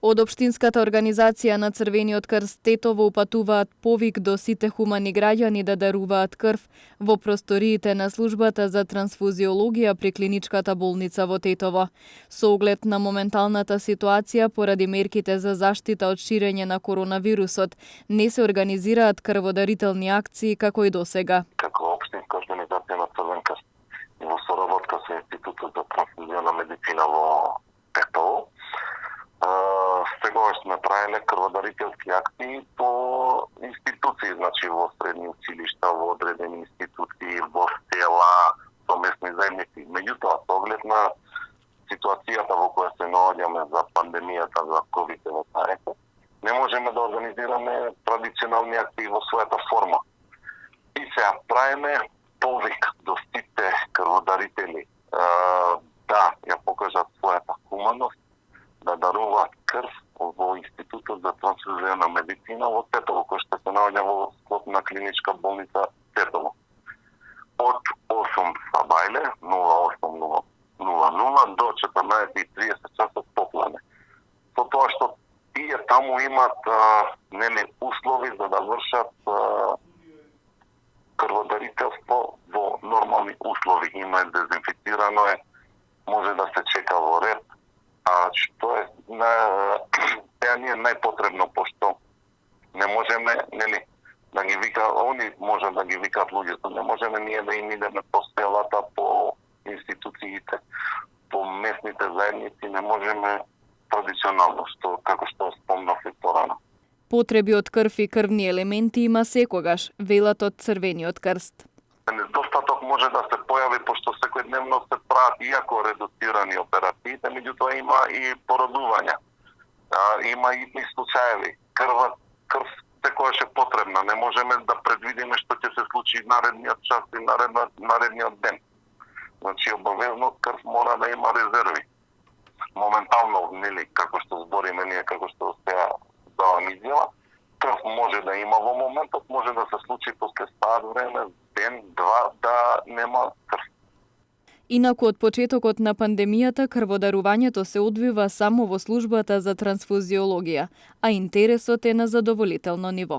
Од Општинската организација на Црвениот крст Тетово упатуваат повик до сите хумани граѓани да даруваат крв во просториите на службата за трансфузиологија при клиничката болница во Тетово. Со оглед на моменталната ситуација поради мерките за заштита од ширење на коронавирусот, не се организираат крводарителни акции како и досега. Како Општинска организација на Црвен крст во соработка со Институтот за трансфузиона медицина во Тетово, сегогаш сме правеле крводарителски акции по институции, значи во средни училишта, во одредени институции, во села, со местни заедници. Меѓутоа, со оглед на ситуацијата во која се наоѓаме за пандемијата за COVID-19, не можеме да организираме традиционални акции во својата форма. И сега правиме повик до сите крводарители да ја покажат својата хуманост, да даруваат крв во Институтот за трансфузиона медицина во Тетово, кој што се наоѓа во склоп на клиничка болница Тетово. Од 8 сабајле 08:00 до 14:30 часот попладне. Со тоа што тие таму имат услови за да вршат крводарителство во нормални услови. Има дезинфицирано е, може да се чека во ред, а што е сега ни е најпотребно, пошто не можеме, да ги вика, они може да ги викаат луѓето, не можеме ние да им идеме по селата, по институциите, по местните заедници, не можеме традиционално, како што спомнав и порано. Потреби од крв и крвни елементи има секогаш, велат од Црвениот крст. Недостаток може да се појави, пошто секојдневно се прават иако редуцирани операциите, меѓутоа има и породувања. Има и случаеви. Крв секогаш е потребна. Не можеме да предвидиме што ќе се случи наредниот час и наредниот ден. Значи, обавезно крв мора да има резерви. Моментално, како што збориме ние, како што сега дава изјава, крв може да има во моментот, може да се случи после саат време, ден, два, да нема крв. Инаку од почетокот на пандемијата крводарувањето се одвива само во службата за трансфузиологија, а интересот е на задоволително ниво.